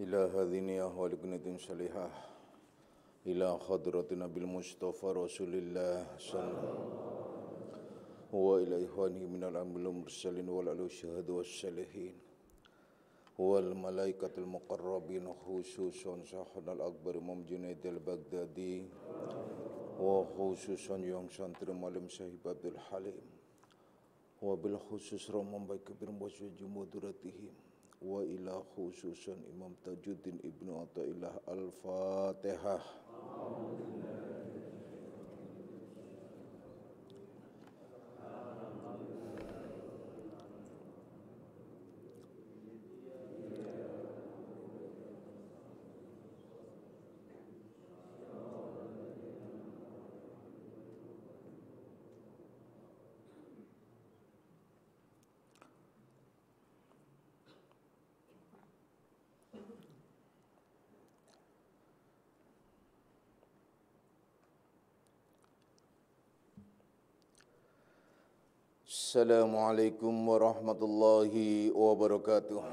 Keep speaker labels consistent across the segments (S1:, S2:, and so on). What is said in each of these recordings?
S1: إلى هذه أهوال كنة صالحة إلى حضرة نبي المصطفى رسول الله صلى الله عليه وسلم وإلى إخوانه من الأنبياء والمرسلين والشهداء والصالحين والملائكة المقربين خصوصا شيخنا الأكبر Imam Junaid al-Baghdadi wa khususan yang santri malim Syahib Abdul Halim wa bil khusus Roman baik kebir waswaju muduratihim wa ila khususan Imam Tajuddin Ibnu Athaillah Al-Fatihah. Assalamualaikum warahmatullahi wabarakatuh.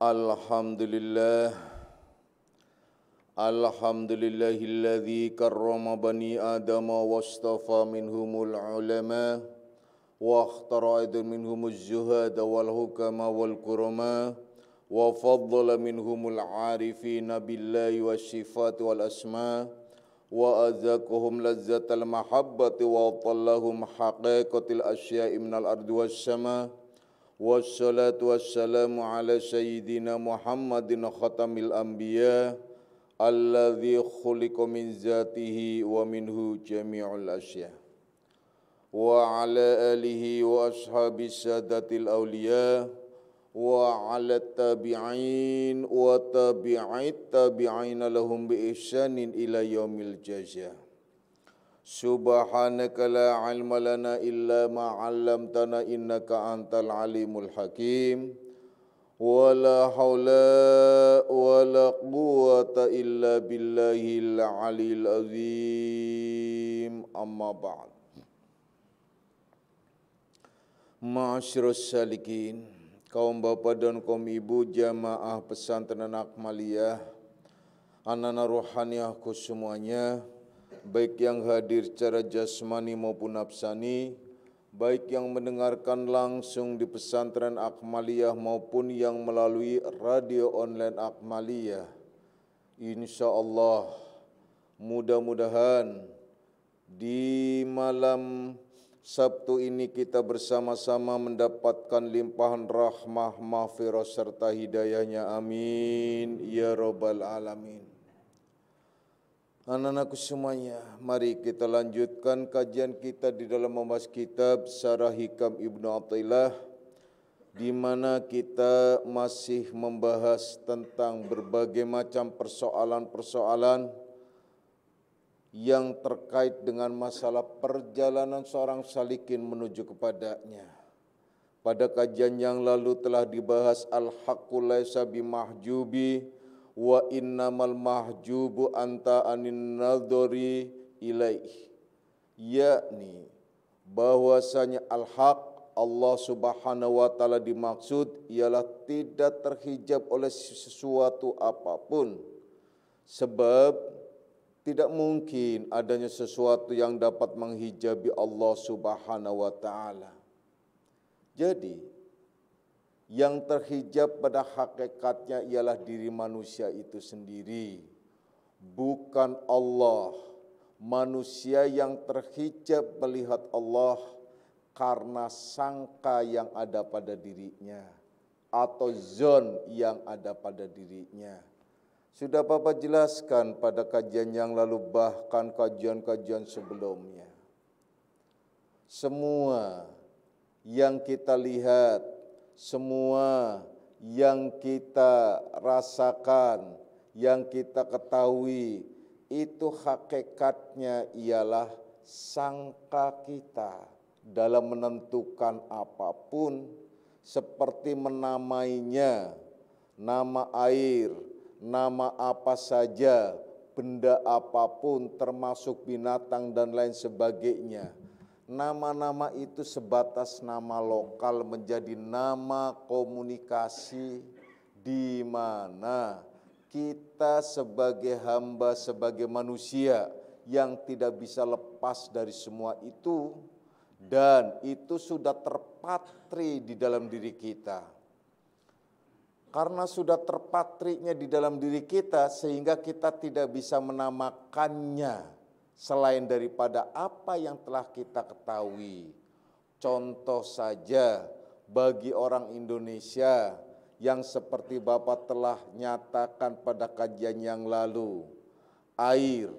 S1: Alhamdulillahilladzi karrama bani adama wastafa minhumul ulama wa akhtara minhumuz zuhada wal hukama wal kurama wa faddala minhumul arifina billahi wassifati wal asma wa azaqahum lazzatal mahabbati wa tallahum haqiqatil asya'i minal ardi was sama wassalatu wassalamu ala sayyidina Muhammadin khatamil anbiya alladzi khuliqa min zatihi wa minhu jami'ul asya wa ala alihi wa ashabis sadatil awliya wa ala tabi'in wa tabi'it tabi'ina lahum bi ihsanin ila yaumil jazaa. Subhanaka la ilma lana illa ma 'allamtana innaka antal alimul hakim. Wa la haula wa la quwwata illa billahil aliyil azim. Amma ba'd. Ma'asyiras salikin, kaum bapak dan kaum ibu jamaah pesantren Akmaliyah, anak-anak rohaniahku semuanya, baik yang hadir secara jasmani maupun nafsani, baik yang mendengarkan langsung di pesantren Akmaliyah maupun yang melalui radio online Akmaliyah. Insya Allah, mudah-mudahan di malam Sabtu ini kita bersama-sama mendapatkan limpahan rahmah, maghfirah serta hidayahnya. Amin ya rabbal alamin. Anak-anakku semuanya, mari kita lanjutkan kajian kita di dalam membahas kitab Syarah Hikam Ibnu Athaillah, di mana kita masih membahas tentang berbagai macam persoalan-persoalan yang terkait dengan masalah perjalanan seorang salikin menuju kepadanya. Pada kajian yang lalu telah dibahas al-haqqu laisa bimahjubi wa innamal mahjubu anta anin nadhari ilaih, yakni bahwasanya al-haq Allah Subhanahu wa taala dimaksud ialah tidak terhijab oleh sesuatu apapun, sebab tidak mungkin adanya sesuatu yang dapat menghijabi Allah Subhanahu wa taala. Jadi, yang terhijab pada hakikatnya ialah diri manusia itu sendiri, bukan Allah. Manusia yang terhijab melihat Allah karena sangka yang ada pada dirinya atau zon yang ada pada dirinya. Sudah Bapak jelaskan pada kajian yang lalu, bahkan kajian-kajian sebelumnya. Semua yang kita lihat, semua yang kita rasakan, yang kita ketahui, itu hakikatnya ialah sangka kita dalam menentukan apapun, seperti menamainya, nama air, nama apa saja, benda apapun termasuk binatang dan lain sebagainya. nama-nama itu sebatas nama lokal menjadi nama komunikasi di mana kita sebagai hamba, sebagai manusia yang tidak bisa lepas dari semua itu, dan itu sudah terpatri di dalam diri kita. Karena sudah terpatrinya di dalam diri kita sehingga kita tidak bisa menamakannya selain daripada apa yang telah kita ketahui. Contoh saja bagi orang Indonesia yang seperti Bapak telah nyatakan pada kajian yang lalu, air.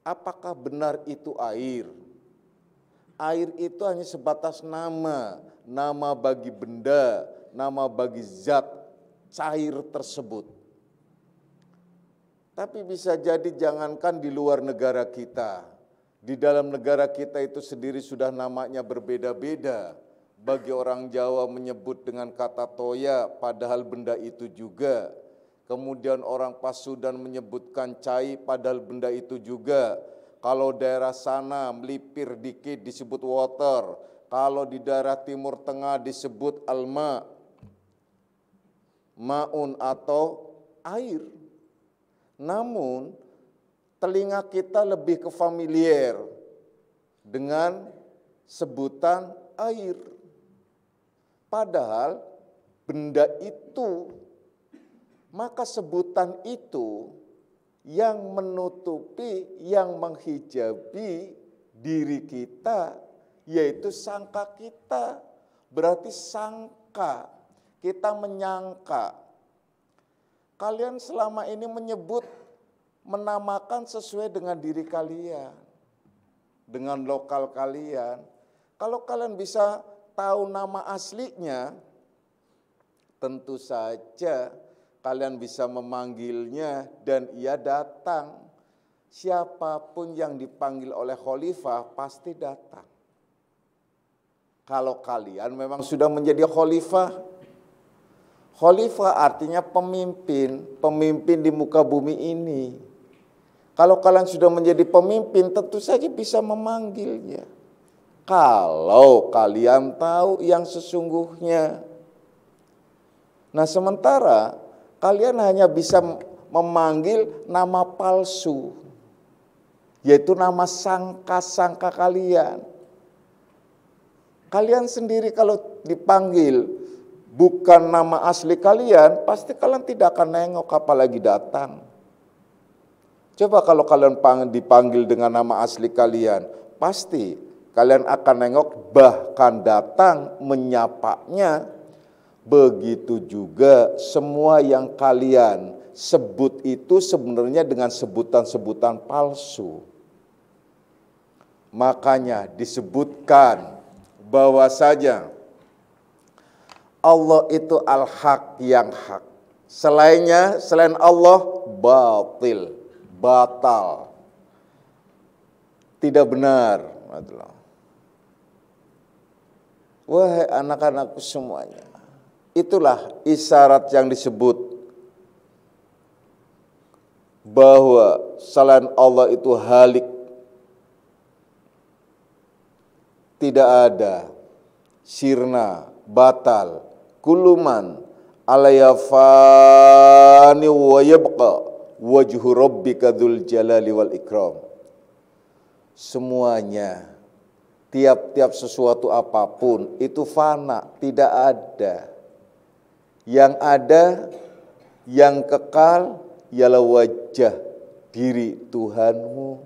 S1: Apakah benar itu air? Air itu hanya sebatas nama, nama bagi benda, nama bagi zat cair tersebut. Tapi bisa jadi jangankan di luar negara kita, di dalam negara kita itu sendiri sudah namanya berbeda-beda. Bagi orang Jawa menyebut dengan kata toya, padahal benda itu juga. Kemudian orang Pasundan menyebutkan cai, padahal benda itu juga. Kalau daerah sana melipir dikit disebut water. Kalau di daerah Timur Tengah disebut alma, maun atau air. Namun telinga kita lebih ke familiar dengan sebutan air. Padahal benda itu, maka sebutan itu yang menutupi, yang menghijabi diri kita, yaitu sangka kita. Berarti sangka, kita menyangka. Kalian selama ini menyebut, menamakan sesuai dengan diri kalian, dengan lokal kalian. Kalau kalian bisa tahu nama aslinya, tentu saja kalian bisa memanggilnya dan ia datang. Siapapun yang dipanggil oleh khalifah pasti datang. Kalau kalian memang sudah menjadi khalifah. Khalifah artinya pemimpin, pemimpin di muka bumi ini. Kalau kalian sudah menjadi pemimpin, tentu saja bisa memanggilnya. Kalau kalian tahu yang sesungguhnya. Nah, sementara kalian hanya bisa memanggil nama palsu, yaitu nama sangka-sangka kalian. Kalian sendiri kalau dipanggil bukan nama asli kalian, pasti kalian tidak akan nengok apalagi datang. Coba kalau kalian dipanggil dengan nama asli kalian, pasti kalian akan nengok, bahkan datang menyapanya. Begitu juga semua yang kalian sebut itu sebenarnya dengan sebutan-sebutan palsu. Makanya disebutkan bahwasanya Allah itu al-haq yang hak. Selain Allah batil, batal. Tidak benar. Wahai anak-anakku semuanya, itulah isyarat yang disebut bahwa selain Allah itu halik, tidak ada, sirna, batal, kuluman alayafani wa yabqa wajhu rabbika dzul jalali wal ikram. Semuanya, tiap-tiap sesuatu apapun itu fana, tidak ada. Yang ada, yang kekal, ialah wajah diri Tuhanmu.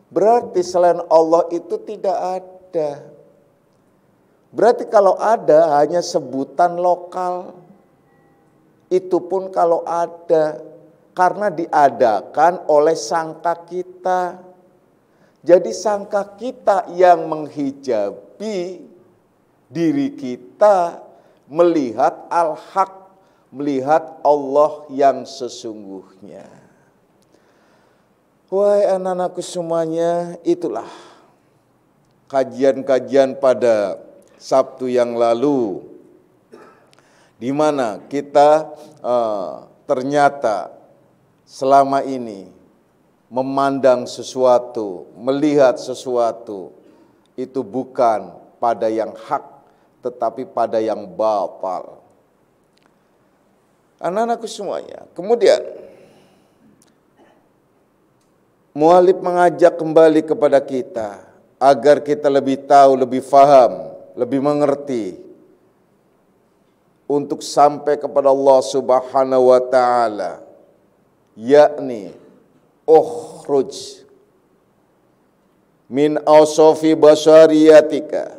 S1: Berarti selain Allah itu tidak ada. Berarti kalau ada hanya sebutan lokal. Itu pun kalau ada, karena diadakan oleh sangka kita. Jadi sangka kita yang menghijabi diri kita melihat al-haq, melihat Allah yang sesungguhnya. Wahai anak-anakku semuanya, itulah kajian-kajian pada Sabtu yang lalu, di mana kita ternyata selama ini memandang sesuatu, melihat sesuatu, itu bukan pada yang hak, tetapi pada yang batal. Anak-anakku semuanya. Kemudian mu'allif mengajak kembali kepada kita agar kita lebih tahu, lebih faham, lebih mengerti untuk sampai kepada Allah Subhanahu wa taala, yakni ukhruj min awsafi basyariyatika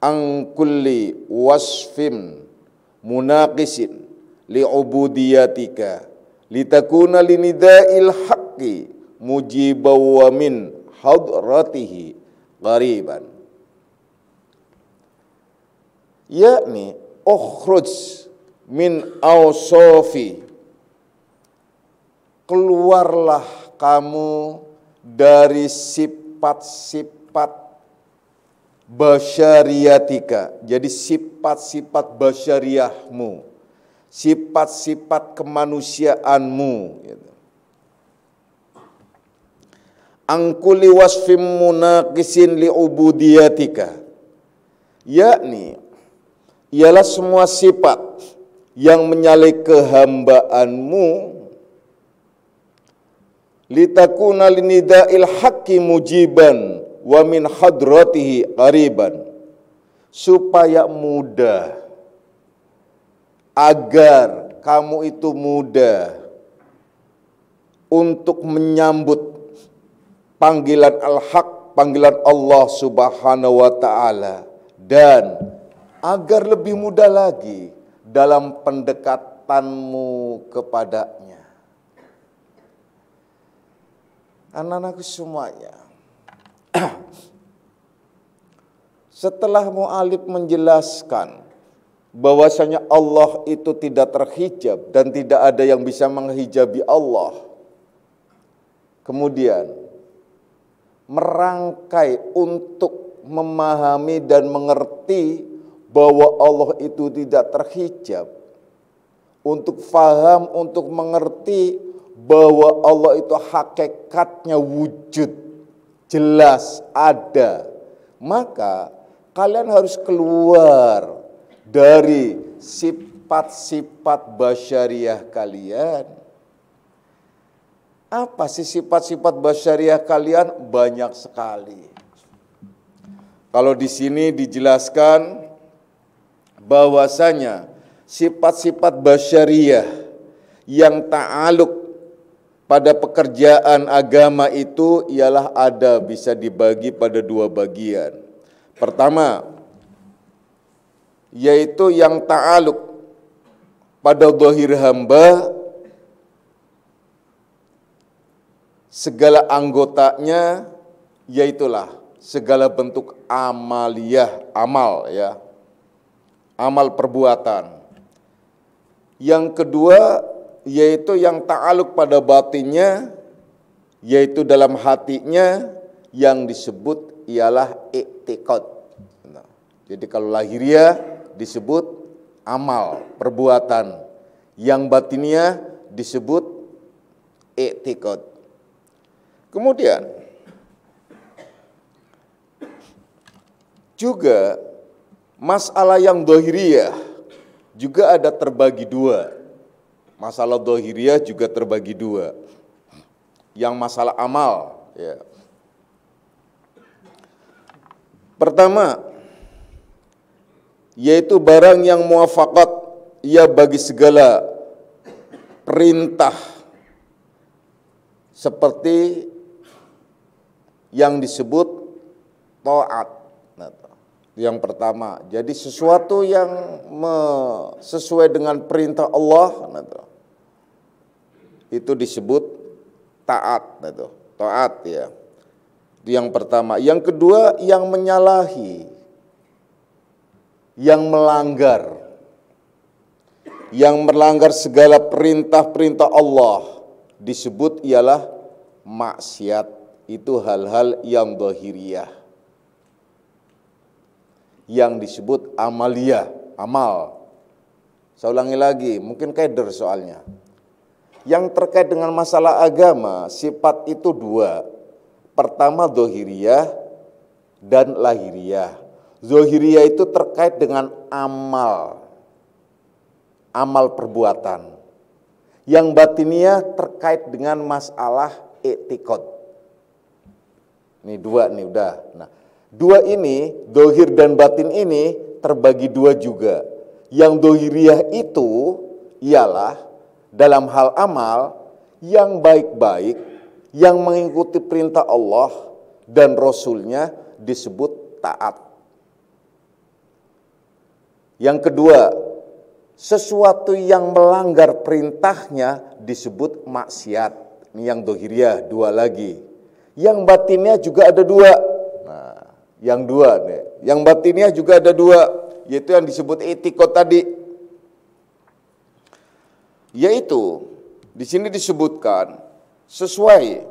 S1: an kulli wasfin munaqisin li'ubudiyatika litakuna linida'il haqqi mujibaw wa min hadratihi qariban, yakni ukhruj min awsafi, keluarlah kamu dari sifat-sifat basyariyatika. Jadi sifat-sifat basyariahmu, sifat-sifat kemanusiaanmu gitu. Angkuli wasfim munaqisin li'ubudiyatika, yakni ialah semua sifat yang menyalahi kehambaanmu, litakuna linida'il haqqi mujiban wa min hadratihi qariban, supaya mudah, agar kamu itu mudah untuk menyambut panggilan al-haq, panggilan Allah Subhanahu wa taala, dan agar lebih mudah lagi dalam pendekatanmu kepadanya. Anak-anakku semuanya, setelah mu'allif menjelaskan bahwasanya Allah itu tidak terhijab dan tidak ada yang bisa menghijabi Allah, kemudian merangkai untuk memahami dan mengerti bahwa Allah itu tidak terhijab, untuk faham, untuk mengerti bahwa Allah itu hakikatnya wujud, jelas ada, maka kalian harus keluar dari sifat-sifat basyariah kalian. Apa sih sifat-sifat basyariah kalian? Banyak sekali. Kalau di sini dijelaskan bahwasanya sifat-sifat basyariah yang ta'aluk pada pekerjaan agama itu ialah ada, bisa dibagi pada dua bagian. Pertama, yaitu yang ta'aluk pada zahir hamba, segala anggotanya, yaitulah segala bentuk amaliyah, amal ya, amal perbuatan. Yang kedua, yaitu yang ta'aluk pada batinnya, yaitu dalam hatinya, yang disebut ialah i'tiqad. Nah, jadi kalau lahiriah disebut amal, perbuatan. Yang batinnya disebut i'tiqad. Kemudian juga masalah yang zahiriyah juga ada terbagi dua. Masalah zahiriyah juga terbagi dua. Yang masalah amal ya. Pertama, yaitu barang yang muwafaqat, ia bagi segala perintah seperti yang disebut taat. Nah, yang pertama, jadi sesuatu yang sesuai dengan perintah Allah, nah, itu disebut taat. Nah, taat ya. Itu yang pertama. Yang kedua, yang menyalahi, yang melanggar segala perintah-perintah Allah disebut ialah maksiat. Itu hal-hal yang zahiriyah, yang disebut amaliyah, amal. Saya ulangi lagi, mungkin keder soalnya. Yang terkait dengan masalah agama, sifat itu dua. Pertama zahiriyah, dan lahiriah. Zohiriyah itu terkait dengan amal perbuatan. Yang batiniah terkait dengan masalah i'tiqad. Ini dua nih udah. Nah, dua ini, dohir dan batin ini terbagi dua juga. Yang dohiriyah itu ialah dalam hal amal yang baik-baik, yang mengikuti perintah Allah dan Rasulnya disebut taat. Yang kedua, sesuatu yang melanggar perintahnya disebut maksiat. Ini yang dohiriyah, dua lagi. Yang batinnya juga ada dua. Nah, yang dua nih. Yang batinnya juga ada dua, yaitu yang disebut i'tiqad tadi. Yaitu di sini disebutkan sesuai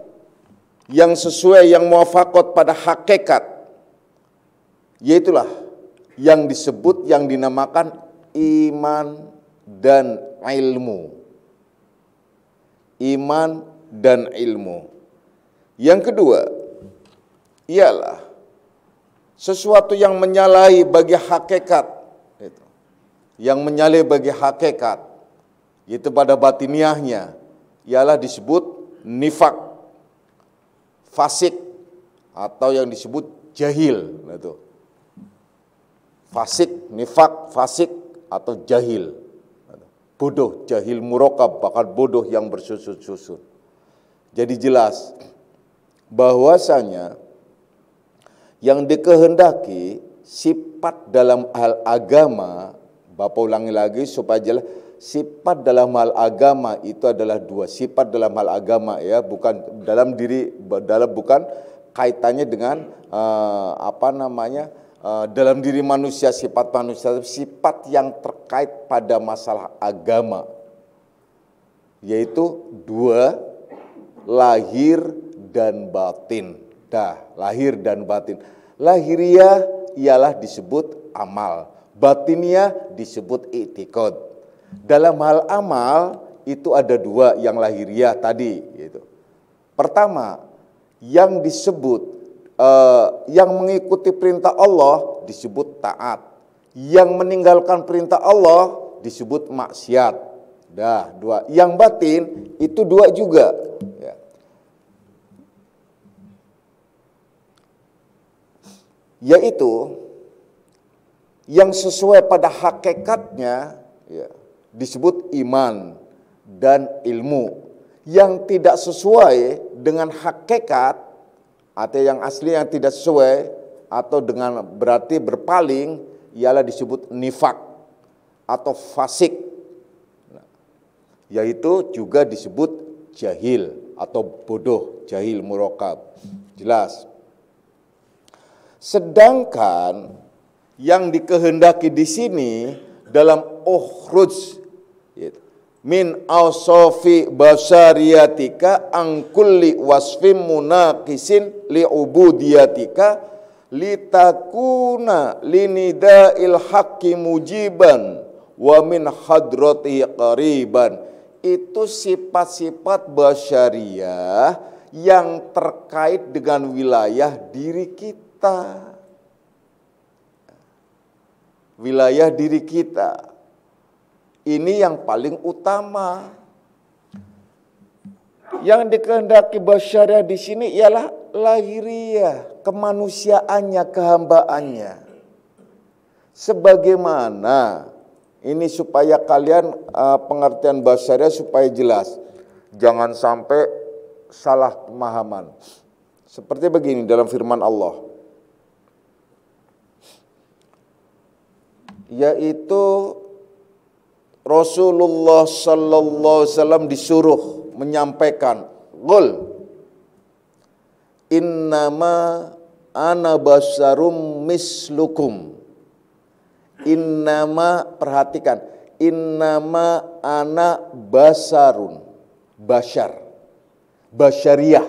S1: yang muwafaqat pada hakikat. Yaitulah yang disebut, yang dinamakan iman dan ilmu. Iman dan ilmu. Yang kedua ialah sesuatu yang menyalahi bagi hakikat. Yang menyalahi bagi hakikat, yaitu pada batiniahnya, ialah disebut nifak, fasik, atau yang disebut jahil. Nah, itu. Fasik, nifak, fasik, atau jahil. Bodoh, jahil murokab, bahkan bodoh yang bersusut-susut. Jadi jelas bahwasanya yang dikehendaki sifat dalam hal agama, Bapak ulangi lagi supaya jelas, sifat dalam hal agama itu adalah dua. Sifat dalam hal agama ya, bukan bukan kaitannya dengan dalam diri manusia, sifat manusia, sifat yang terkait pada masalah agama, yaitu dua, lahir dan batin. Lahir dan batin. Lahiriah ialah disebut amal, batiniah disebut i'tiqad. Dalam hal amal itu ada dua, yang lahiriah tadi, yaitu pertama, yang disebut yang mengikuti perintah Allah disebut taat. Yang meninggalkan perintah Allah disebut maksiat. Dua. Yang batin itu dua juga. Ya. Yaitu yang sesuai pada hakikatnya ya, disebut iman dan ilmu. Yang tidak sesuai dengan hakikat atau yang asli, yang tidak sesuai atau dengan berarti berpaling, ialah disebut nifak atau fasik. Yaitu juga disebut jahil atau bodoh, jahil murokab. Jelas. Sedangkan yang dikehendaki di sini dalam ukhruj min awsafi basariyatika angkulli wasfim munaqisin li'ubudiyatika litakuna linida'il haqqi mujiban wa min hadratihi qariban. Itu sifat-sifat basyariyah yang terkait dengan wilayah diri kita. Wilayah diri kita. Ini yang paling utama. Yang dikehendaki basyariah di sini ialah lahiriah, kemanusiaannya, kehambaannya. Sebagaimana ini supaya kalian pengertian basyariah supaya jelas. Jangan sampai salah pemahaman. Seperti begini dalam firman Allah. Yaitu Rasulullah sallallahu alaihi wasallam disuruh menyampaikan, "Qul innama ana basyarum mislukum." Innama, perhatikan, innama ana basarun, basyar, basyariah.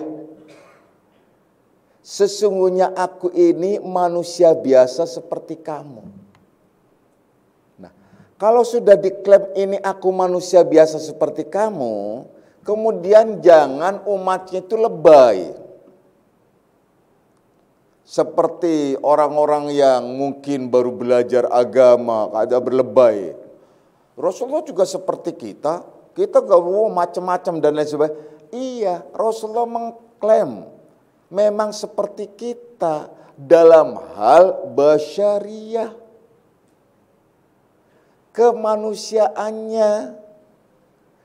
S1: Sesungguhnya aku ini manusia biasa seperti kamu. Kalau sudah diklaim ini aku manusia biasa seperti kamu, kemudian jangan umatnya itu lebay. seperti orang-orang yang mungkin baru belajar agama, ada berlebay. Rasulullah juga seperti kita gak mau macam-macam dan lain sebagainya. Iya, Rasulullah mengklaim memang seperti kita dalam hal basyariyah, kemanusiaannya,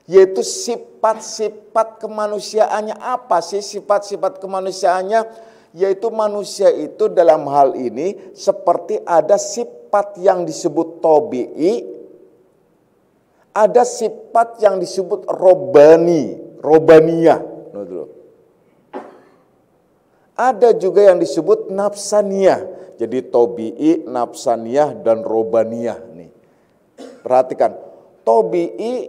S1: yaitu sifat-sifat kemanusiaannya. Apa sih sifat-sifat kemanusiaannya? Yaitu manusia itu dalam hal ini seperti ada sifat yang disebut tabi'i, ada sifat yang disebut robaniyah. Ada juga yang disebut nafsaniyah. Jadi tabi'i, nafsaniyah, dan robaniyah. Nih, perhatikan, tabi'i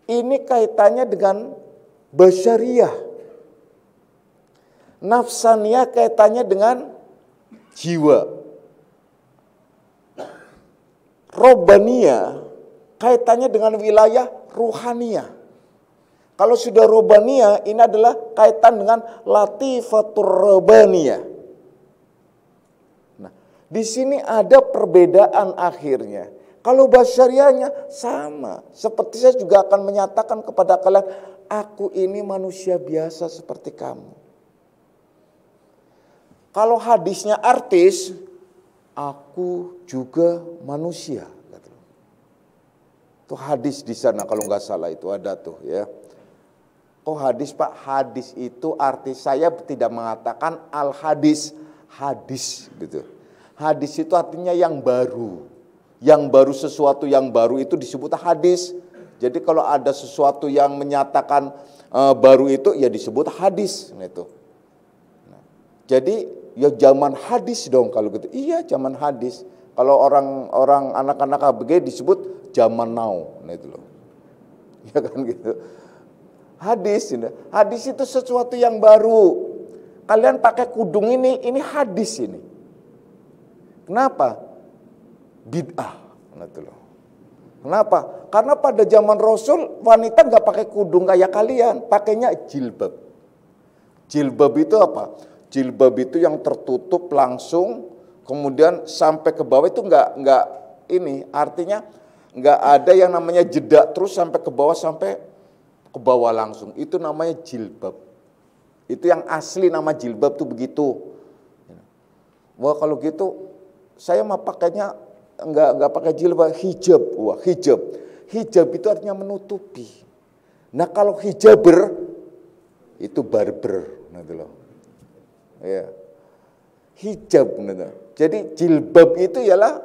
S1: ini kaitannya dengan basyariyah. Nafsaniyah kaitannya dengan jiwa. Robaniyah kaitannya dengan wilayah ruhaniyah. Kalau sudah robaniyah, ini adalah kaitan dengan latifatur robaniyah. Nah, di sini ada perbedaan akhirnya. Kalau basyariahnya sama. Seperti saya juga akan menyatakan kepada kalian, aku ini manusia biasa seperti kamu. Kalau hadisnya artis, aku juga manusia. Itu hadis di sana kalau nggak salah itu ada tuh ya. Oh hadis Pak, hadis itu arti saya tidak mengatakan al-hadis, hadis gitu. Hadis itu artinya yang baru. Yang baru, sesuatu yang baru itu disebut hadis. Jadi kalau ada sesuatu yang menyatakan baru itu ya disebut hadis. Nah, itu. Nah, jadi ya zaman hadis dong kalau gitu. Iya zaman hadis. Kalau orang anak-anak ABG disebut zaman now. Nah itu loh. Ya kan gitu. Hadis itu sesuatu yang baru. Kalian pakai kudung ini hadis ini. Kenapa? Bid'ah. Kenapa? Karena pada zaman Rasul wanita nggak pakai kudung kayak kalian, pakainya jilbab. Jilbab itu apa? Jilbab itu yang tertutup langsung, kemudian sampai ke bawah itu nggak ini, artinya nggak ada yang namanya jeda terus sampai ke bawah ke bawah langsung. Itu namanya jilbab. Itu yang asli nama jilbab tuh begitu. Wah kalau gitu saya mah pakainya enggak pakai jilbab, hijab. Wah hijab. Hijab itu artinya menutupi. Nah kalau hijaber itu barber, gitu loh. Ya. Hijab gitu. Jadi jilbab itu ialah,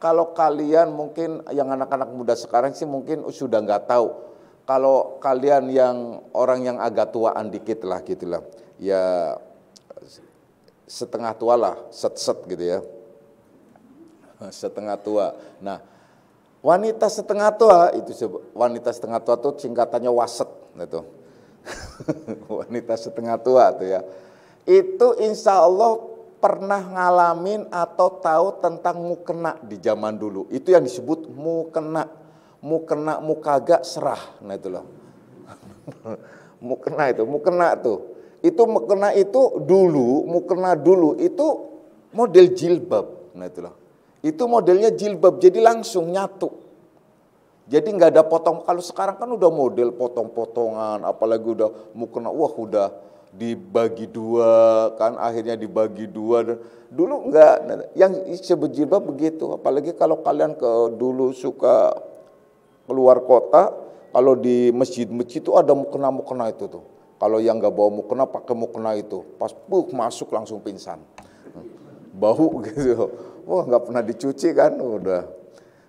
S1: kalau kalian mungkin yang anak-anak muda sekarang sih mungkin sudah nggak tahu. Kalau kalian yang orang yang agak tuaan dikit lah gitulah, ya setengah tua lah, set gitu ya, setengah tua. Nah, wanita setengah tua itu singkatannya waset, gitu. Wanita setengah tua tuh ya, itu insya Allah pernah ngalamin atau tahu tentang mukena di zaman dulu. Itu yang disebut mukena. Mukagak serah, nah itu loh. mukena tuh. Itu mukena itu dulu itu model jilbab, nah itu loh. Itu modelnya jilbab, jadi langsung nyatu. Jadi nggak ada potong. Kalau sekarang kan udah model potong-potongan, apalagi udah mukena, wah udah dibagi dua kan, akhirnya dibagi dua. Dulu enggak, yang disebut jilbab begitu. Apalagi kalau kalian dulu suka keluar kota, kalau di masjid-masjid itu ada mukena itu tuh. Kalau yang nggak bawa mukena pakai mukena itu, pas masuk langsung pingsan, bau gitu. Wah nggak pernah dicuci kan, udah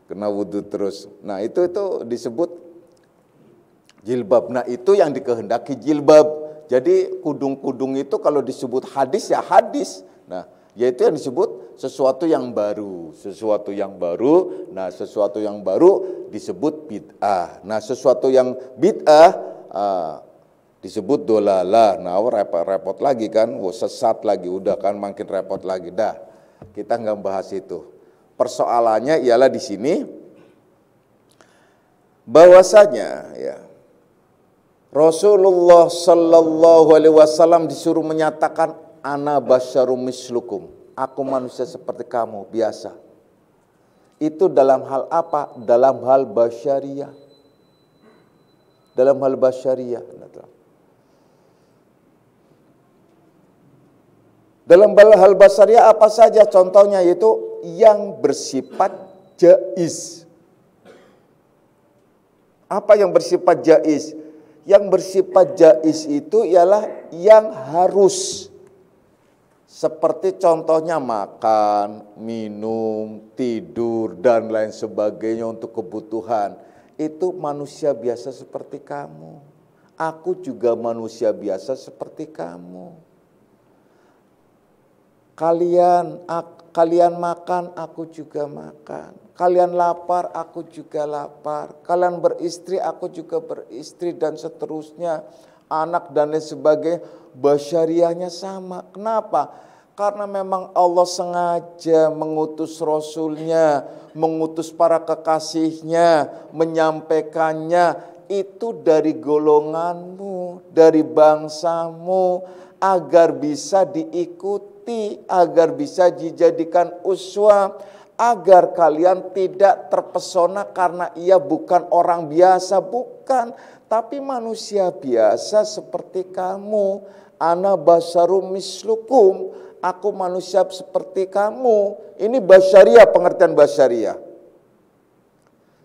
S1: kena wudhu terus. Nah itu disebut jilbab. Nah itu yang dikehendaki jilbab. Jadi kudung-kudung itu kalau disebut hadis ya hadis. Nah yaitu yang disebut sesuatu yang baru. Nah sesuatu yang baru disebut bid'ah. Nah sesuatu yang bid'ah disebut dolalah. Nah repot lagi kan, sesat lagi, udah kan makin repot lagi. Dah kita nggak bahas itu. Persoalannya ialah di sini bahwasanya ya Rasulullah Sallallahu Alaihi Wasallam disuruh menyatakan ana basyarum mislukum, aku manusia seperti kamu, biasa. Itu dalam hal apa? Dalam hal basyariah. Dalam hal basyariah. Dalam hal basyariah apa saja? Contohnya yaitu yang bersifat jaiz. Apa yang bersifat jaiz? Yang bersifat jaiz itu ialah yang harus. Seperti contohnya makan, minum, tidur, dan lain sebagainya untuk kebutuhan. Itu manusia biasa seperti kamu. Aku juga manusia biasa seperti kamu. Kalian makan, aku juga makan. Kalian lapar, aku juga lapar. Kalian beristri, aku juga beristri, dan seterusnya. Anak dan lain sebagainya, basyariahnya sama. Kenapa? Karena memang Allah sengaja mengutus Rasulnya, mengutus para kekasihnya, menyampaikannya itu dari golonganmu, dari bangsamu, agar bisa diikuti, agar bisa dijadikan uswah, agar kalian tidak terpesona karena ia bukan orang biasa, bukan, tapi manusia biasa seperti kamu. Ana basyarum mislukum, aku manusia seperti kamu. Ini basyariah, pengertian basyariah.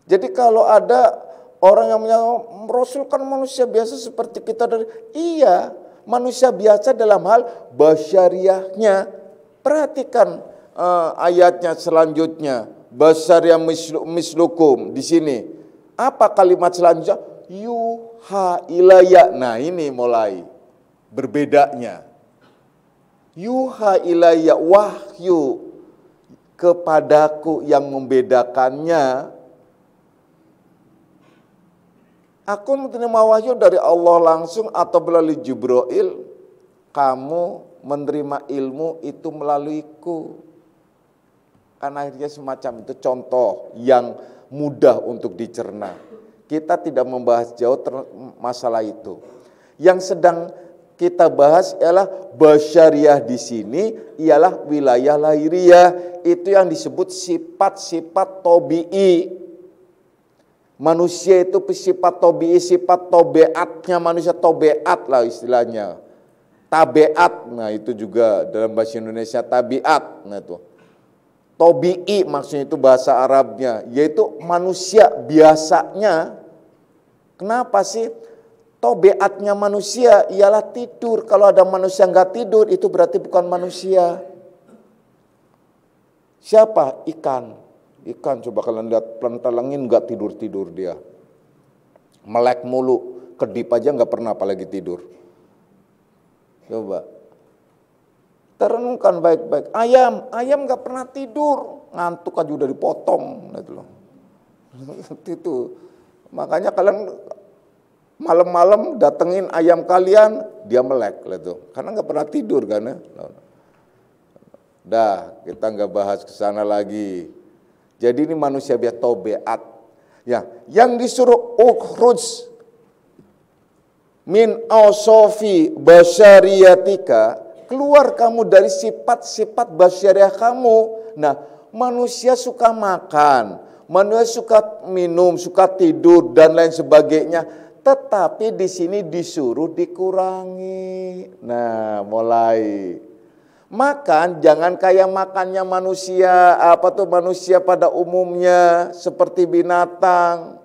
S1: Jadi kalau ada orang yang menyatakan Rasul kan manusia biasa seperti kita, iya, manusia biasa dalam hal basyariahnya. Perhatikan ayatnya selanjutnya, basyariah mislukum di sini. Apa kalimat selanjutnya? Yuha ilayya. Nah, ini mulai berbedanya. Yuha ilayya, wahyu kepadaku, yang membedakannya. Aku menerima wahyu dari Allah langsung atau melalui Jibril. Kamu menerima ilmu itu melaluiku. Karena akhirnya semacam itu contoh yang mudah untuk dicerna. Kita tidak membahas jauh masalah itu. Yang sedang kita bahas ialah basyariah di sini ialah wilayah lahiriah. Itu yang disebut sifat-sifat tabi'i. Manusia itu sifat tabi'i, sifat tabiatnya manusia, tabiat lah istilahnya. Tabiat, nah itu juga dalam bahasa Indonesia tabiat. Nah itu tabi'i maksudnya itu bahasa Arabnya, yaitu manusia biasanya. Kenapa sih? Tabiatnya manusia ialah tidur. Kalau ada manusia nggak tidur, itu berarti bukan manusia. Siapa? Ikan. Ikan, coba kalian lihat, pelantalangin nggak tidur-tidur dia. Melek mulu, kedip aja nggak pernah apalagi tidur. Coba. Terenungkan baik-baik. Ayam nggak pernah tidur, ngantuk aja udah dipotong. Itu. Makanya kalian malam-malam datengin ayam kalian, dia melek gitu. Karena nggak pernah tidur kan ya. Dah, kita nggak bahas ke sana lagi. Jadi ini manusia biasa tabiat. Ya, yang disuruh ukhruj min awsafi basyariyatika, keluar kamu dari sifat-sifat basyariah kamu. Nah, manusia suka makan, manusia suka minum, suka tidur dan lain sebagainya. Tetapi di sini disuruh dikurangi. Nah, mulai makan jangan kayak makannya manusia, manusia pada umumnya seperti binatang.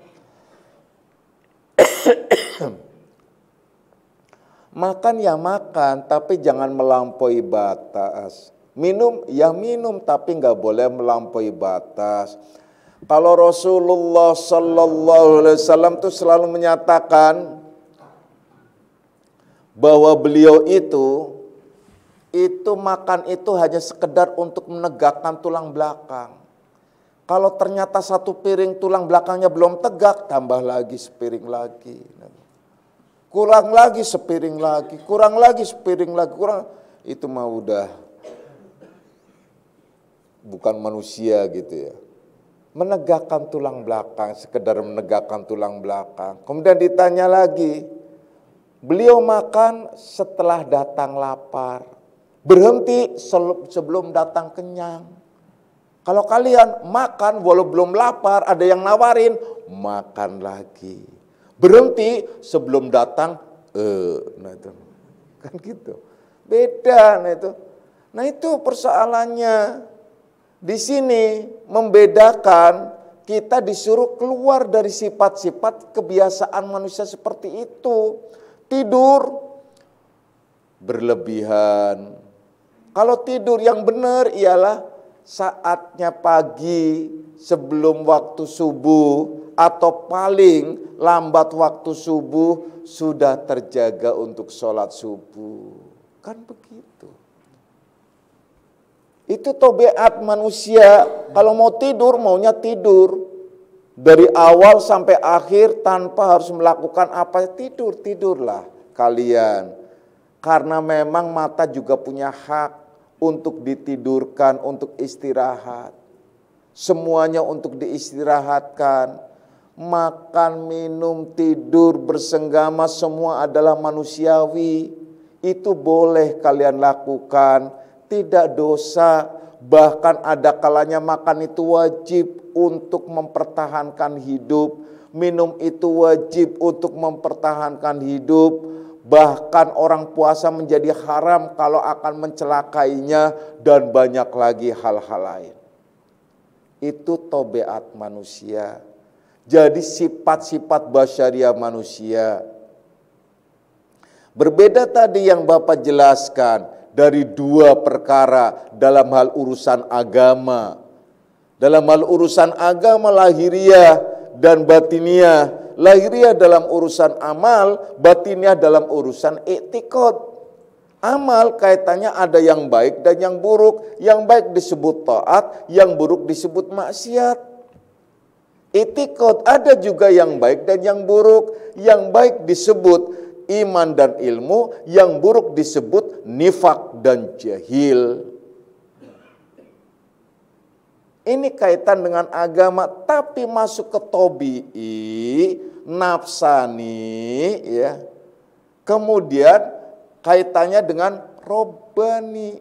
S1: Makan ya makan, tapi jangan melampaui batas. Minum ya minum, tapi nggak boleh melampaui batas. Kalau Rasulullah Sallallahu Alaihi Wasallam itu selalu menyatakan bahwa beliau itu makan itu hanya sekedar untuk menegakkan tulang belakang. Kalau ternyata satu piring tulang belakangnya belum tegak, tambah lagi sepiring lagi. Kurang lagi sepiring lagi, kurang lagi sepiring lagi, kurang. Itu mah udah bukan manusia gitu ya. Menegakkan tulang belakang, sekedar menegakkan tulang belakang. Kemudian ditanya lagi, beliau makan setelah datang lapar. Berhenti sebelum datang kenyang. Kalau kalian makan walau belum lapar, ada yang nawarin, makan lagi. Berhenti sebelum datang, nah itu. Kan gitu. Beda, Nah itu persoalannya. Di sini membedakan, kita disuruh keluar dari sifat-sifat kebiasaan manusia seperti itu. Tidur berlebihan. Kalau tidur yang benar ialah saatnya pagi sebelum waktu subuh atau paling lambat waktu subuh sudah terjaga untuk sholat subuh. Kan begitu. Itu tabiat manusia. Kalau mau tidur, maunya tidur. Dari awal sampai akhir tanpa harus melakukan apa, tidurlah kalian. Karena memang mata juga punya hak untuk ditidurkan, untuk istirahat. Semuanya untuk diistirahatkan. Makan, minum, tidur, bersenggama semua adalah manusiawi. Itu boleh kalian lakukan, tidak dosa. Bahkan ada kalanya makan itu wajib untuk mempertahankan hidup. Minum itu wajib untuk mempertahankan hidup. Bahkan orang puasa menjadi haram kalau akan mencelakainya, dan banyak lagi hal-hal lain. Itu tabiat manusia. Jadi sifat-sifat basyariah manusia. Berbeda tadi yang Bapak jelaskan dari dua perkara dalam hal urusan agama. Dalam hal urusan agama lahiriah dan batiniah. Lahiriah dalam urusan amal, batiniah dalam urusan i'tiqad. Amal kaitannya ada yang baik dan yang buruk. Yang baik disebut taat, yang buruk disebut maksiat. I'tiqad ada juga yang baik dan yang buruk. Yang baik disebut iman dan ilmu, yang buruk disebut nifak dan jahil. Ini kaitan dengan agama, tapi masuk ke tabii, nafsani, ya. Kemudian kaitannya dengan robbani.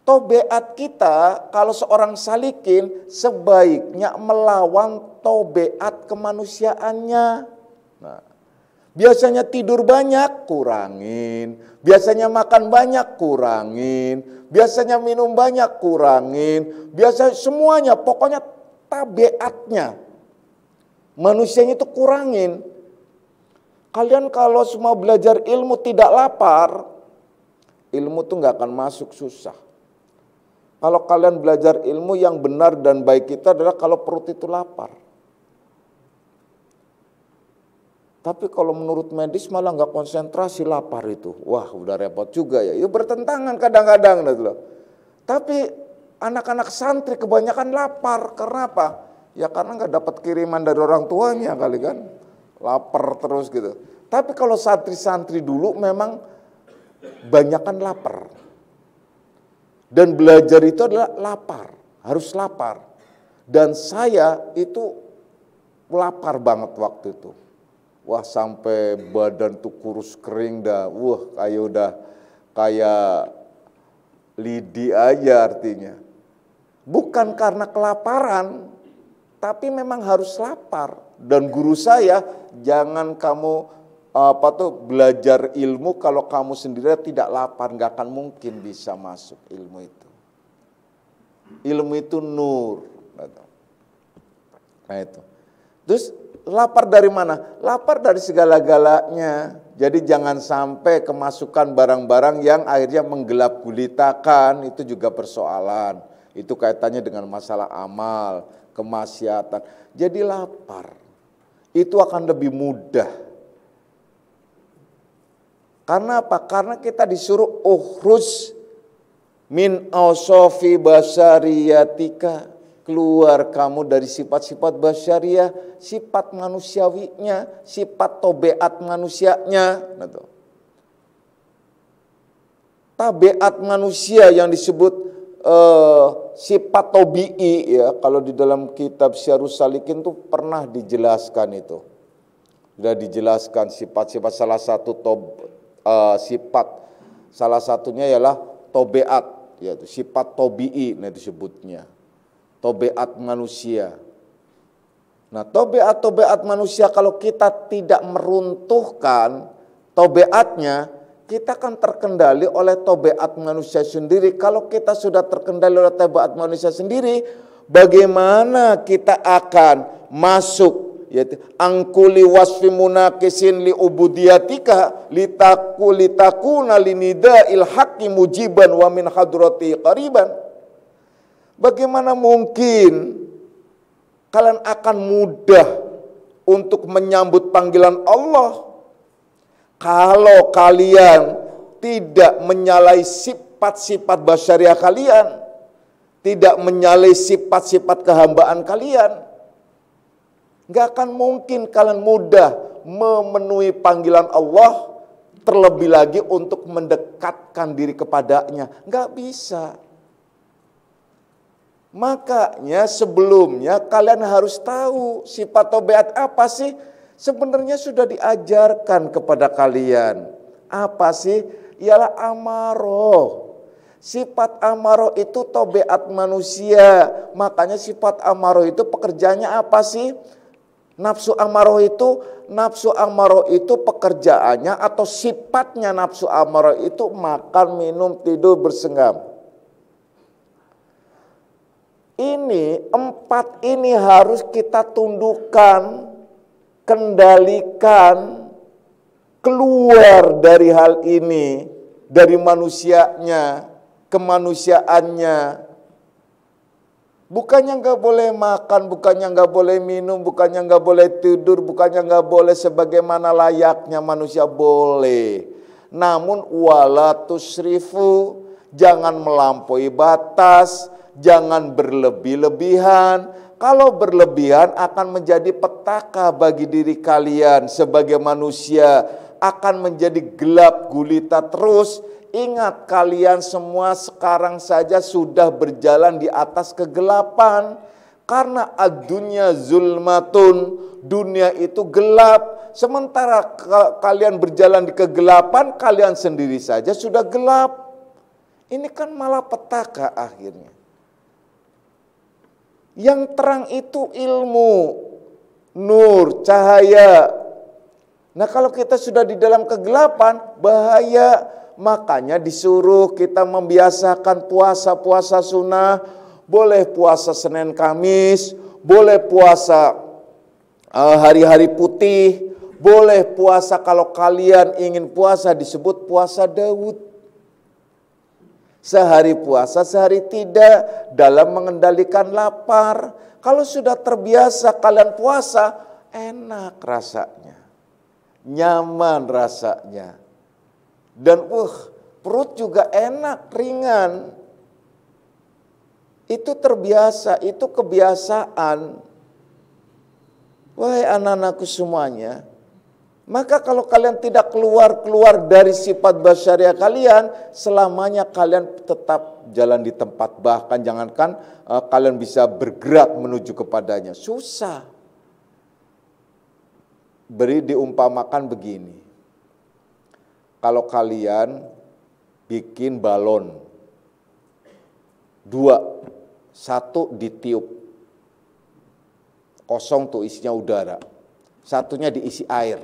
S1: Tabiat kita, kalau seorang salikin, sebaiknya melawan tabiat kemanusiaannya. Nah, biasanya tidur banyak, kurangin. Biasanya makan banyak, kurangin. Biasanya minum banyak, kurangin. Biasanya semuanya, pokoknya tabiatnya. Manusianya itu kurangin. Kalian kalau semua belajar ilmu tidak lapar, ilmu itu nggak akan masuk, susah. Kalau kalian belajar ilmu yang benar dan baik itu adalah kalau perut itu lapar. Tapi kalau menurut medis malah nggak konsentrasi, lapar itu. Wah, udah repot juga ya. Itu bertentangan kadang-kadang. Tapi anak-anak santri kebanyakan lapar. Karena apa? Ya karena nggak dapat kiriman dari orang tuanya kali kan. Lapar terus gitu. Tapi kalau santri-santri dulu memang banyakan lapar. Dan belajar itu adalah lapar. Harus lapar. Dan saya itu lapar banget waktu itu. Wah, sampai badan tuh kurus kering dah. Wah, kayak lidi aja artinya. Bukan karena kelaparan, tapi memang harus lapar. Dan guru saya, jangan kamu belajar ilmu kalau kamu sendiri tidak lapar, nggak akan mungkin bisa masuk ilmu itu. Ilmu itu nur. Nah itu. Terus lapar dari mana? Lapar dari segala-galanya. Jadi jangan sampai kemasukan barang-barang yang akhirnya menggelap gulitakan, itu juga persoalan. Itu kaitannya dengan masalah amal, kemaksiatan. Jadi lapar. Itu akan lebih mudah. Karena apa? Karena kita disuruh ukhruj min awsafi basariyatika. Keluar kamu dari sifat-sifat basyariah, sifat manusiawinya, sifat tabiat manusianya. Tabiat manusia yang disebut sifat tabi'i ya, kalau di dalam kitab Syarhus Salikin itu pernah dijelaskan itu. Sudah dijelaskan sifat-sifat, salah satu sifat Salah satunya ialah tobeat, yaitu sifat tobi'i, nah disebutnya. Tobeat manusia. Nah, tobeat manusia kalau kita tidak meruntuhkan tobeatnya, kita akan terkendali oleh tobeat manusia sendiri. Kalau kita sudah terkendali oleh tobeat manusia sendiri, bagaimana kita akan masuk, yaitu angkuli wasfi munaqisin li ubudiyatika litakuna linida'il haqqi mujiban wa min hadrati qariban. Bagaimana mungkin kalian akan mudah untuk menyambut panggilan Allah kalau kalian tidak menyalahi sifat-sifat basyariah kalian, tidak menyalahi sifat-sifat kehambaan kalian. Gak akan mungkin kalian mudah memenuhi panggilan Allah, terlebih lagi untuk mendekatkan diri kepadanya. Gak bisa. Makanya sebelumnya kalian harus tahu sifat tobeat apa sih? Sebenarnya sudah diajarkan kepada kalian. Apa sih? Ialah amaroh. Sifat amaroh itu tobeat manusia. Makanya sifat amaroh itu pekerjaannya apa sih? Nafsu amaroh itu pekerjaannya atau sifatnya nafsu amaroh itu makan, minum, tidur, bersenggam. Empat ini harus kita tundukkan, kendalikan, keluar dari hal ini, dari manusianya, kemanusiaannya. Bukannya nggak boleh makan, bukannya nggak boleh minum, bukannya nggak boleh tidur, bukannya nggak boleh sebagaimana layaknya manusia, boleh. Namun wala tusrifu, jangan melampaui batas, jangan berlebih-lebihan. Kalau berlebihan akan menjadi petaka bagi diri kalian sebagai manusia, akan menjadi gelap gulita terus. Ingat, kalian semua sekarang saja sudah berjalan di atas kegelapan. Karena ad-dunya zulmatun, dunia itu gelap. Sementara kalian berjalan di kegelapan, kalian sendiri saja sudah gelap. Ini kan malah petaka akhirnya. Yang terang itu ilmu, nur, cahaya. Nah, kalau kita sudah di dalam kegelapan, bahaya. Makanya disuruh kita membiasakan puasa-puasa sunnah. Boleh puasa Senin Kamis, boleh puasa hari-hari putih, boleh puasa kalau kalian ingin puasa disebut puasa Daud. Sehari puasa, sehari tidak, dalam mengendalikan lapar. Kalau sudah terbiasa kalian puasa, enak rasanya, nyaman rasanya. Dan perut juga enak, ringan. Itu terbiasa, itu kebiasaan. Wahai anak-anakku semuanya, maka kalau kalian tidak keluar dari sifat basyariah kalian, selamanya kalian tetap jalan di tempat. Bahkan jangankan kalian bisa bergerak menuju kepadanya. Susah. Beri diumpamakan begini. Kalau kalian bikin balon, 2, 1 ditiup, kosong tuh isinya udara, satunya diisi air.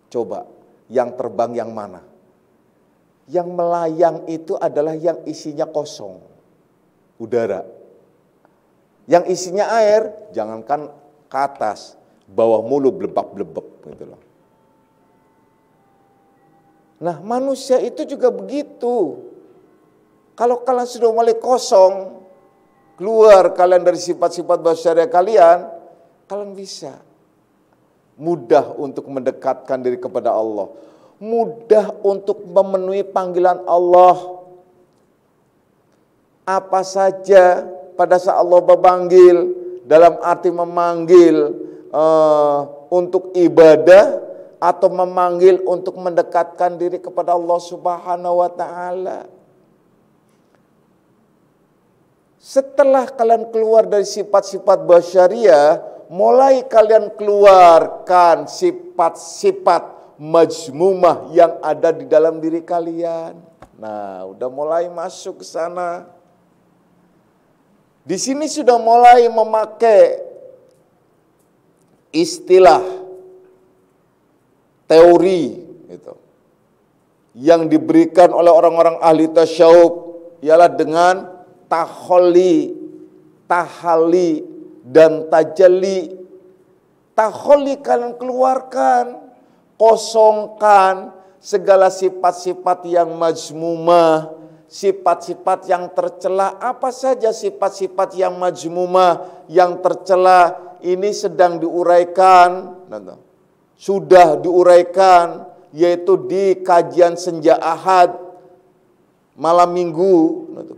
S1: Coba, yang terbang yang mana? Yang melayang itu adalah yang isinya kosong, udara. Yang isinya air, jangankan ke atas, bawah mulu blebak-blebek gitu loh. Nah, manusia itu juga begitu. Kalau kalian sudah mulai kosong, keluar kalian dari sifat-sifat basyariah kalian bisa mudah untuk mendekatkan diri kepada Allah, mudah untuk memenuhi panggilan Allah. Apa saja pada saat Allah memanggil, dalam arti memanggil untuk ibadah, atau memanggil untuk mendekatkan diri kepada Allah Subhanahu wa ta'ala. Setelah kalian keluar dari sifat-sifat basyariah, mulai kalian keluarkan sifat-sifat majmumah yang ada di dalam diri kalian. Nah, udah mulai masuk ke sana. Di sini sudah mulai memakai istilah teori gitu, yang diberikan oleh orang-orang ahli tasyawuf ialah dengan tahalli, tahalli dan tajalli. Tahalli kalian keluarkan, kosongkan segala sifat-sifat yang majmumah, sifat-sifat yang tercela. Apa saja sifat-sifat yang majmumah, yang tercela, ini sedang diuraikan, sudah diuraikan, yaitu di kajian senja Ahad, malam minggu,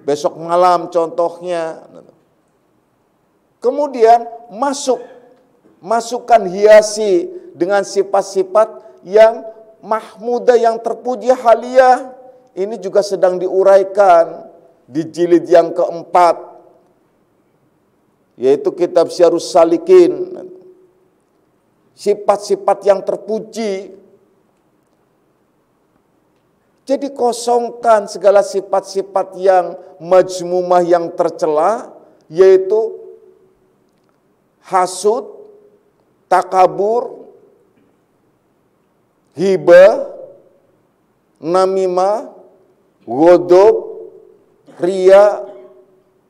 S1: besok malam contohnya. Kemudian masukkan hiasi dengan sifat-sifat yang mahmudah, yang terpuji, haliyah. Ini juga sedang diuraikan di jilid yang keempat, yaitu kitab Syarhus Salikin. Sifat-sifat yang terpuji. Jadi kosongkan segala sifat-sifat yang majmumah, yang tercela, yaitu hasud, takabur, hibah, namimah, ghodab, riya,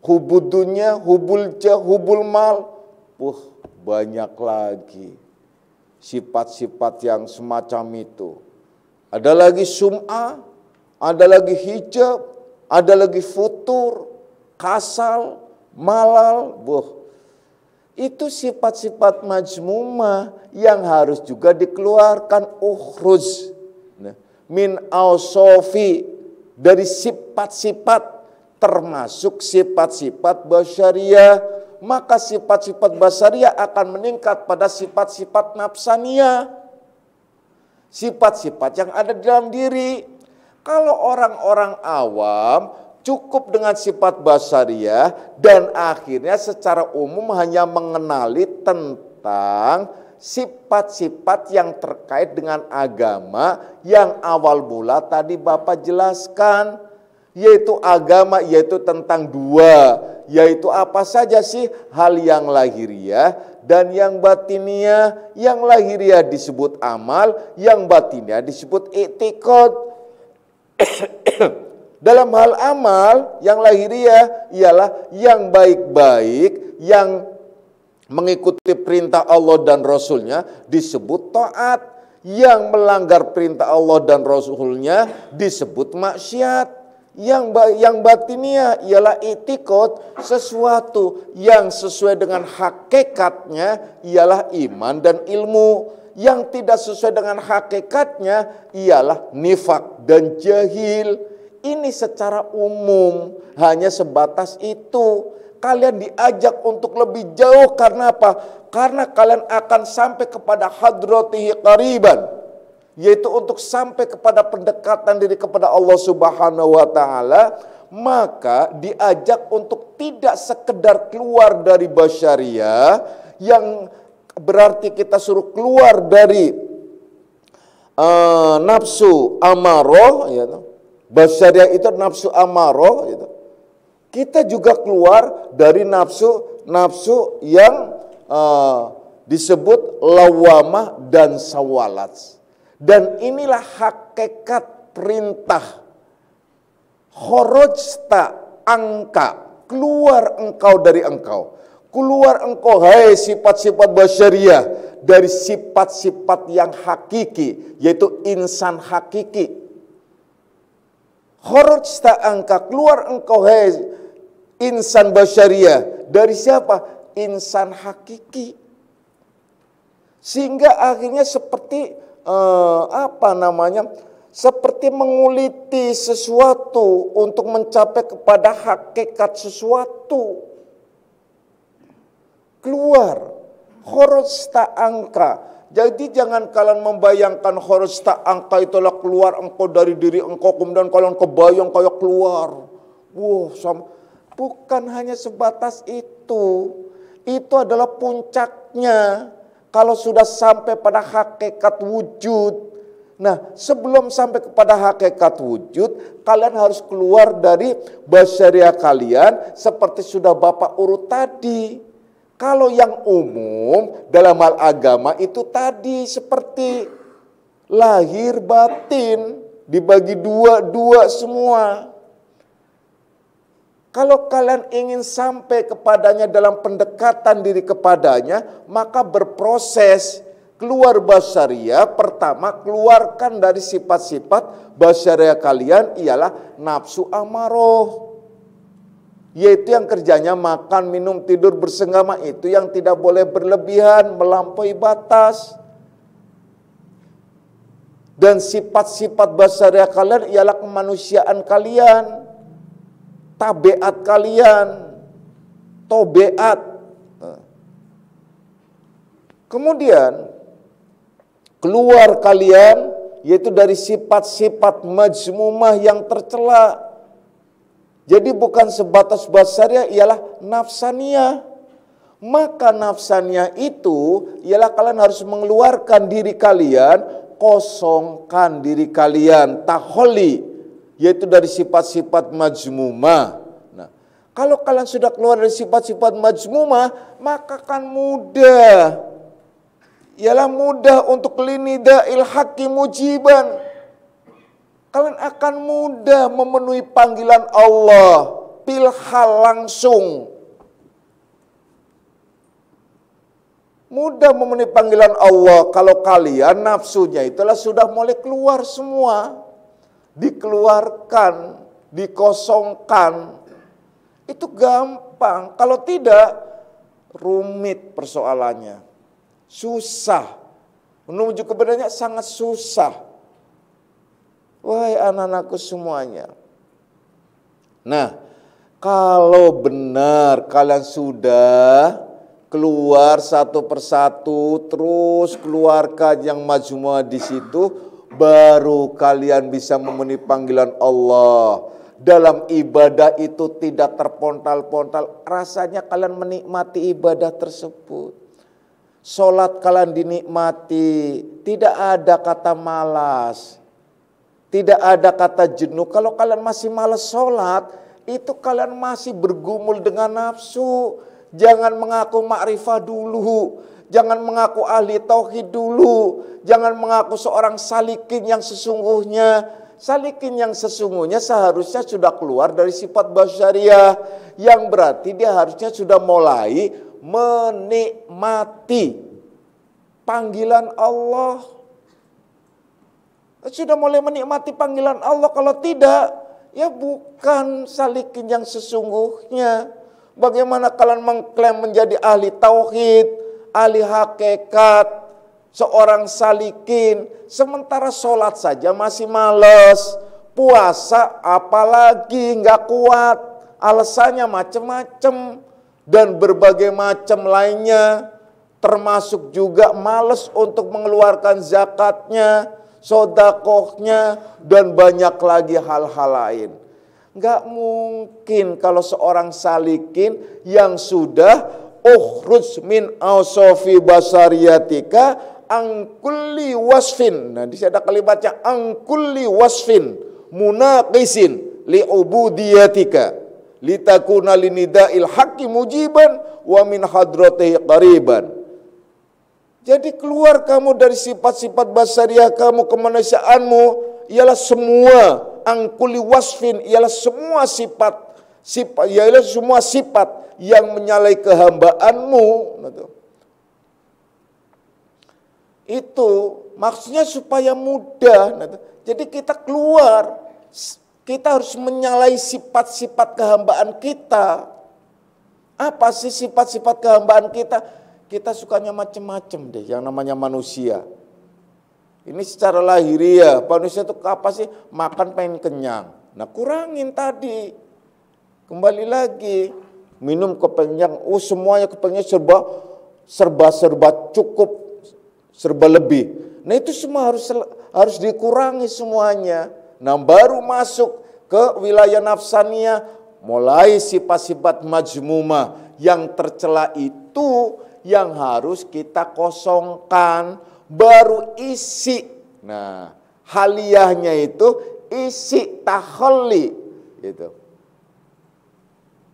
S1: hubud dunya, hubul jah, hubul mal. Banyak lagi sifat-sifat yang semacam itu. Ada lagi sum'ah, ada lagi hijab, ada lagi futur, kasal, malal. Itu sifat-sifat majmumah yang harus juga dikeluarkan. Ukhruj min ausofi, dari sifat-sifat, termasuk sifat-sifat basyariyah. Maka sifat-sifat basyariyah akan meningkat pada sifat-sifat nafsaniyah, sifat-sifat yang ada di dalam diri. Kalau orang-orang awam cukup dengan sifat basyariyah dan akhirnya secara umum hanya mengenali tentang sifat-sifat yang terkait dengan agama yang awal mula tadi Bapak jelaskan, yaitu agama, yaitu tentang dua, yaitu apa saja sih? Hal yang lahiriah dan yang batiniah. Yang lahiriah disebut amal, yang batiniah disebut i'tiqad. Dalam hal amal, yang lahiriah ialah yang baik-baik, yang mengikuti perintah Allah dan Rasulnya disebut taat. Yang melanggar perintah Allah dan Rasulnya disebut maksiat. Yang batiniah ialah i'tiqad, sesuatu yang sesuai dengan hakikatnya ialah iman dan ilmu. Yang tidak sesuai dengan hakikatnya ialah nifak dan jahil. Ini secara umum, hanya sebatas itu. Kalian diajak untuk lebih jauh karena apa? Karena kalian akan sampai kepada hadratihi qariban, yaitu untuk sampai kepada pendekatan diri kepada Allah Subhanahu wa taala. Maka diajak untuk tidak sekedar keluar dari basyariyah, yang berarti kita suruh keluar dari nafsu amaroh, ya. Basyariyah itu nafsu amaroh, gitu. Kita juga keluar dari nafsu yang disebut lawamah dan sawalat. Dan inilah hakikat perintah. Khorojta angka, keluar engkau dari engkau. Keluar engkau, hai sifat-sifat basyariyah, dari sifat-sifat yang hakiki, yaitu insan hakiki. Khorojta angka, keluar engkau, hai insan basyariyah. Dari siapa? Insan hakiki. Sehingga akhirnya seperti seperti menguliti sesuatu untuk mencapai kepada hakikat sesuatu. Keluar, khorojta angka. Jadi jangan kalian membayangkan khorojta angka itulah keluar engkau dari diri engkau, kemudian kalian kebayang kayak keluar. Bukan hanya sebatas itu. Itu adalah puncaknya. Kalau sudah sampai pada hakikat wujud, Nah, sebelum sampai kepada hakikat wujud, kalian harus keluar dari basyariah kalian seperti sudah Bapak urut tadi. Kalau yang umum dalam hal agama itu tadi seperti lahir batin dibagi dua semua. Kalau kalian ingin sampai kepadanya dalam pendekatan diri kepadanya, maka berproses keluar basyariah. Pertama, keluarkan dari sifat-sifat basyariah kalian ialah nafsu amaroh. Yaitu yang kerjanya makan, minum, tidur, bersenggama, itu yang tidak boleh berlebihan, melampaui batas. Dan sifat-sifat basyariah kalian ialah kemanusiaan kalian, tabiat kalian, tobeat. Kemudian keluar kalian yaitu dari sifat-sifat majmumah yang tercela. Jadi bukan sebatas basyariah, ialah nafsaniyah. Maka nafsaniyah itu ialah kalian harus mengeluarkan diri kalian, kosongkan diri kalian, taholi, yaitu dari sifat-sifat majmumah. Nah, kalau kalian sudah keluar dari sifat-sifat majmumah, maka kan mudah. Ialah mudah untuk linida'il haqqi mujiban. Kalian akan mudah memenuhi panggilan Allah, pilhal langsung. Mudah memenuhi panggilan Allah kalau kalian nafsunya itulah sudah mulai keluar semua. Dikeluarkan, dikosongkan. Itu gampang. Kalau tidak, rumit persoalannya. Susah. Menuju kepadanya sangat susah. Wahai anak-anakku semuanya. Nah, kalau benar kalian sudah keluar satu persatu, terus keluarkan yang majmua di situ, baru kalian bisa memenuhi panggilan Allah. Dalam ibadah itu tidak terpontal-pontal, rasanya kalian menikmati ibadah tersebut. Sholat kalian dinikmati, tidak ada kata malas. Tidak ada kata jenuh. Kalau kalian masih malas sholat, itu kalian masih bergumul dengan nafsu. Jangan mengaku makrifah dulu. Jangan mengaku ahli tauhid dulu. Jangan mengaku seorang salikin yang sesungguhnya. Salikin yang sesungguhnya seharusnya sudah keluar dari sifat basyariah. Yang berarti dia harusnya sudah mulai menikmati panggilan Allah. Sudah mulai menikmati panggilan Allah. Kalau tidak, ya bukan salikin yang sesungguhnya. Bagaimana kalian mengklaim menjadi ahli tauhid, ahli hakikat, seorang salikin, sementara sholat saja masih males, puasa apalagi nggak kuat, alasannya macam-macam dan berbagai macam lainnya, termasuk juga males untuk mengeluarkan zakatnya, sodakohnya, dan banyak lagi hal-hal lain. Nggak mungkin kalau seorang salikin yang sudah ukhruj min awsofi basariyatika angkulli wasfin. Nah, di sini ada kalimatnya angkulli wasfin munaqisin li'ubudiyatika litakuna linida'il haqqi mujiban wa min hadratihi qariban. Jadi keluar kamu dari sifat-sifat basariah kamu, kemanusiaanmu, ialah semua angkuli wasfin, ialah semua sifat ialah semua sifat yang menyalahi kehambaanmu. Itu maksudnya supaya mudah. Jadi kita keluar, kita harus menyalahi sifat-sifat kehambaan kita. Apa sih sifat-sifat kehambaan kita? Kita sukanya macam-macam deh yang namanya manusia. Ini secara lahiriah, manusia itu apa sih? Makan pengen kenyang. Nah, kurangin tadi. Kembali lagi, minum kepenyang, semuanya kepenyang serba cukup, serba lebih. Nah, itu semua harus dikurangi semuanya. Nah, baru masuk ke wilayah nafsaniyah, mulai sifat-sifat majmumah yang tercela itu yang harus kita kosongkan, baru isi. Nah, Haliyahnya itu isi takhalli gitu.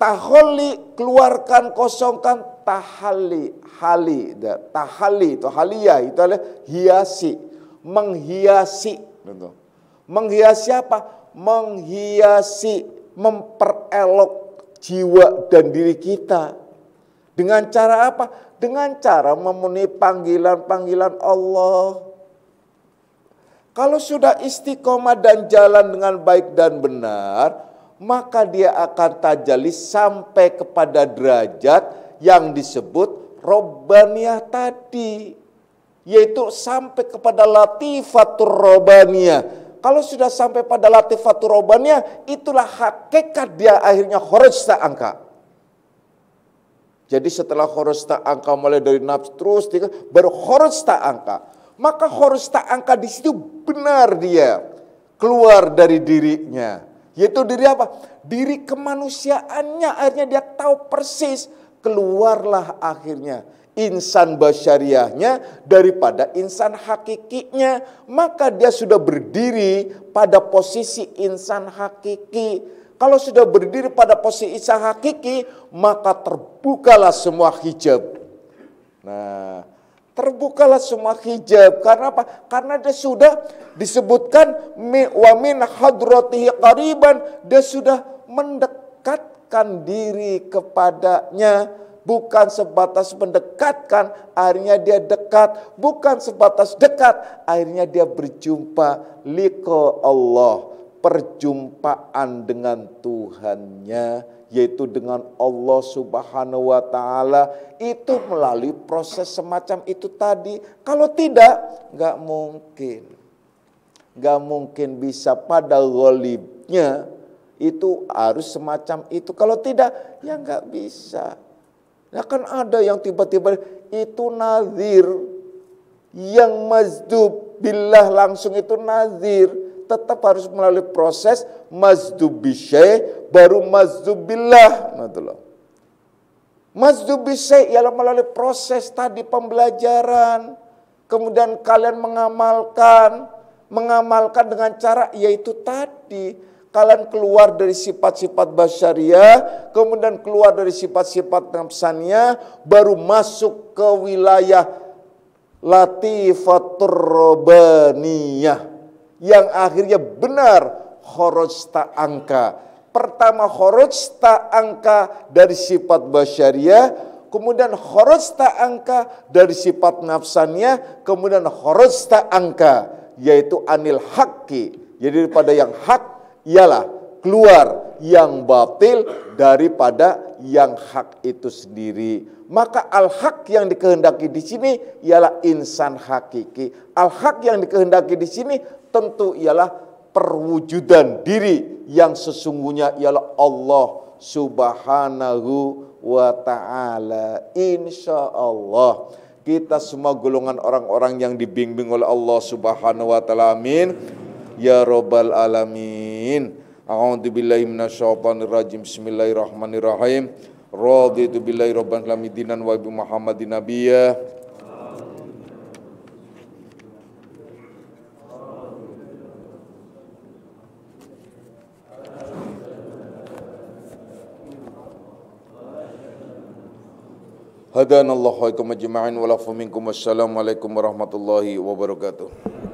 S1: Takhalli keluarkan, kosongkan, tahalli, tahalli itu haliyah itu adalah hiasi, menghiasi gitu. Menghiasi apa? Menghiasi, memperelok jiwa dan diri kita. Dengan cara apa? Dengan cara memenuhi panggilan-panggilan Allah. Kalau sudah istiqomah dan jalan dengan baik dan benar, maka dia akan tajalli sampai kepada derajat yang disebut Robbaniyah tadi. Yaitu sampai kepada latifatur Robbaniyah. Kalau sudah sampai pada latifatur Robbaniyah, itulah hakikat dia akhirnya kharajta angka. Jadi setelah kharajta angka mulai dari nafs terus, baru kharajta angka. Maka kharajta angka di situ benar dia keluar dari dirinya. Yaitu diri apa? Diri kemanusiaannya, akhirnya dia tahu persis. Keluarlah akhirnya insan basyariahnya daripada insan hakikinya. Maka dia sudah berdiri pada posisi insan hakiki. Kalau sudah berdiri pada posisi insan hakiki, maka terbukalah semua hijab. Nah, terbukalah semua hijab. Karena apa? Karena dia sudah disebutkan wa min hadratihi qariban, dia sudah mendekatkan diri kepadanya, bukan sebatas mendekatkan, akhirnya dia dekat, bukan sebatas dekat, akhirnya dia berjumpa liqa Allah, perjumpaan dengan Tuhannya, yaitu dengan Allah Subhanahu wa Ta'ala. Itu melalui proses semacam itu tadi. Kalau tidak, nggak mungkin bisa pada ghalibnya. Itu harus semacam itu. Kalau tidak, ya nggak bisa. Ya kan ada yang tiba-tiba itu nazir, yang mazdub billah langsung itu nazir. Tetap harus melalui proses mazdub bisyai, baru mazdub billah. Mazdub bisyai ialah melalui proses tadi pembelajaran. Kemudian kalian mengamalkan dengan cara yaitu tadi. Kalian keluar dari sifat-sifat basyariah, kemudian keluar dari sifat-sifat nafsaniyah, baru masuk ke wilayah latifatur robbaniyah. Yang akhirnya benar kharajta angka. Pertama kharajta angka dari sifat basyariah, kemudian kharajta angka dari sifat nafsaniyah, kemudian kharajta angka yaitu anil haqqi. Jadi daripada yang hak ialah keluar yang batil daripada yang hak itu sendiri. Maka al-haq yang dikehendaki di sini ialah insan hakiki. Al-haq yang dikehendaki di sini tentu ialah perwujudan diri yang sesungguhnya ialah Allah Subhanahu wa Ta'ala. Insya Allah kita semua golongan orang-orang yang dibimbing oleh Allah Subhanahu wa Ta'ala. Amin ya rabbal alamin. A'udzubillahi minasyaitonir rajim. Bismillahirrahmanirrahim. Raditu billahi rabban alamin dinan wa bi Muhammadin nabiyya. Hadanallahu wa iyyakum ajma'in wa lafu minkum. Wassalamualaikum warahmatullahi wabarakatuh.